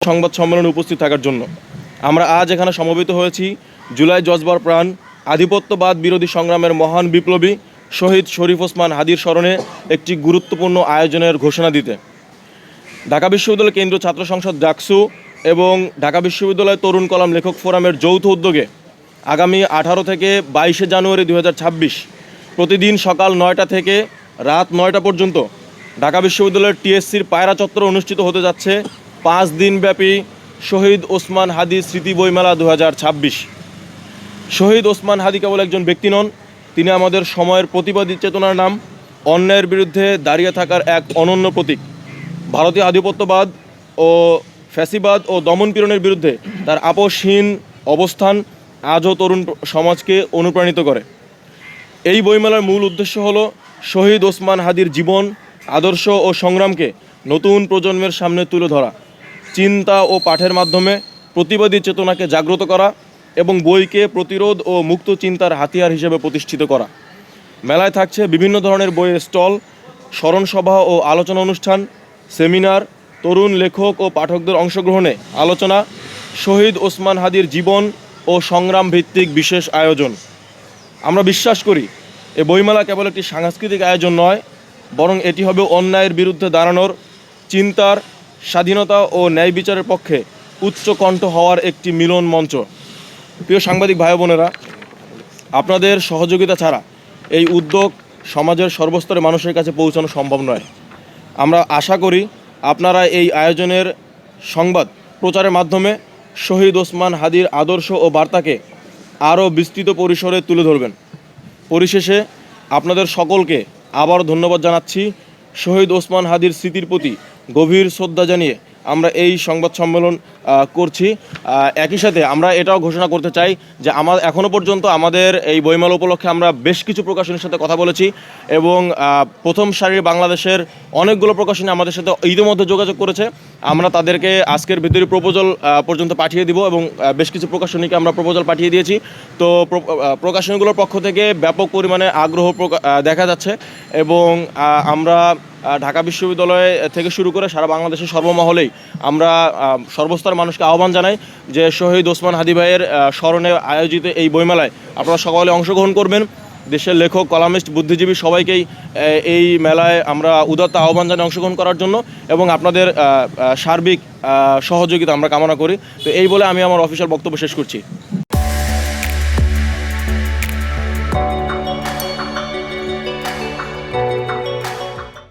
সংবাদ সম্মেলনে উপস্থিত থাকার জন্য। আমরা আজ এখানে সমবেত হয়েছি জুলাই জজবার প্রাণ আধিপত্যবাদ বিরোধী সংগ্রামের মহান বিপ্লবী শহীদ শরীফ ওসমান হাদির স্মরণে একটি গুরুত্বপূর্ণ আয়োজনের ঘোষণা দিতে। ঢাকা বিশ্ববিদ্যালয় কেন্দ্রীয় ছাত্র সংসদ ডাকসু এবং ঢাকা বিশ্ববিদ্যালয় তরুণ কলাম লেখক ফোরামের যৌথ উদ্যোগে আগামী 18 থেকে 22 জানুয়ারি 2026 প্রতিদিন সকাল 9টা থেকে রাত 9টা পর্যন্ত ঢাকা বিশ্ববিদ্যালয়ের টিএসসির পায়রা চত্বরে অনুষ্ঠিত হতে যাচ্ছে 5 দিনব্যাপী শহীদ ওসমান হাদি স্মৃতি বইমেলা 2026। শহীদ ওসমান হাদি কেবল একজন ব্যক্তি নন, তিনি আমাদের সময়ের প্রতিবাদী চেতনার নাম, অন্যায়ের বিরুদ্ধে দাঁড়িয়ে থাকার এক অনন্য প্রতীক। ভারতীয় আধিপত্যবাদ ও ফ্যাসিবাদ ও দমনপীড়নের বিরুদ্ধে তার আপোষহীন অবস্থান আজও তরুণ সমাজকে অনুপ্রাণিত করে। এই বইমেলার মূল উদ্দেশ্য হলো শহীদ ওসমান হাদির জীবন, আদর্শ ও সংগ্রামকে নতুন প্রজন্মের সামনে তুলে ধরা, চিন্তা ও পাঠের মাধ্যমে প্রতিবাদী চেতনাকে জাগ্রত করা এবং বইকে প্রতিরোধ ও মুক্ত চিন্তার হাতিয়ার হিসেবে প্রতিষ্ঠিত করা। মেলায় থাকছে বিভিন্ন ধরনের বইয়ের স্টল, স্মরণসভা ও আলোচনা অনুষ্ঠান, সেমিনার, তরুণ লেখক ও পাঠকদের অংশগ্রহণে আলোচনা, শহীদ ওসমান হাদির জীবন ও সংগ্রাম ভিত্তিক বিশেষ আয়োজন। আমরা বিশ্বাস করি এ বইমেলা কেবল একটি সাংস্কৃতিক আয়োজন নয়, বরং এটি হবে অন্যায়ের বিরুদ্ধে দাঁড়ানোর, চিন্তার, স্বাধীনতা ও ন্যায় বিচারের পক্ষে উচ্চকণ্ঠ হওয়ার একটি মিলন মঞ্চ। প্রিয় সাংবাদিক ভাই বোনেরা, আপনাদের সহযোগিতা ছাড়া এই উদ্যোগ সমাজের সর্বস্তরের মানুষের কাছে পৌঁছানো সম্ভব নয়। আমরা আশা করি আপনারা এই আয়োজনের সংবাদ প্রচারের মাধ্যমে শহীদ ওসমান হাদির আদর্শ ও বার্তাকে আরও বিস্তৃত পরিসরে তুলে ধরবেন। পরিশেষে আপনাদের সকলকে আবার ধন্যবাদ জানাচ্ছি। শহীদ ওসমান হাদির স্মৃতির প্রতি গভীর শ্রদ্ধা জানিয়ে আমরা এই সংবাদ সম্মেলন করছি। একই সাথে আমরা এটাও ঘোষণা করতে চাই যে এখনও পর্যন্ত আমাদের এই বইমেলা উপলক্ষে আমরা বেশ কিছু প্রকাশনীর সাথে কথা বলেছি এবং প্রথম সারির বাংলাদেশের অনেকগুলো প্রকাশনী আমাদের সাথে ইতিমধ্যে যোগাযোগ করেছে। আমরা তাদেরকে আজকের ভিতরে প্রপোজাল পর্যন্ত পাঠিয়ে দিব এবং বেশ কিছু প্রকাশনীকে আমরা প্রপোজাল পাঠিয়ে দিয়েছি। তো প্রকাশনীগুলোর পক্ষ থেকে ব্যাপক পরিমাণে আগ্রহ দেখা যাচ্ছে এবং আমরা ঢাকা বিশ্ববিদ্যালয় থেকে শুরু করে সারা বাংলাদেশের সর্বমহলেই আমরা সর্বস্তর মানুষকে আহ্বান জানাই যে শহীদ ওসমান হাদি ভাইয়ের স্মরণে আয়োজিত এই বইমেলায় আপনারা সকলে অংশগ্রহণ করবেন। দেশের লেখক, কলামিস্ট, বুদ্ধিজীবী সবাইকেই এই মেলায় আমরা উদাত্ত আহ্বান জানাই অংশগ্রহণ করার জন্য এবং আপনাদের সার্বিক সহযোগিতা আমরা কামনা করি। তো এই বলে আমি আমার অফিসিয়াল বক্তব্য শেষ করছি।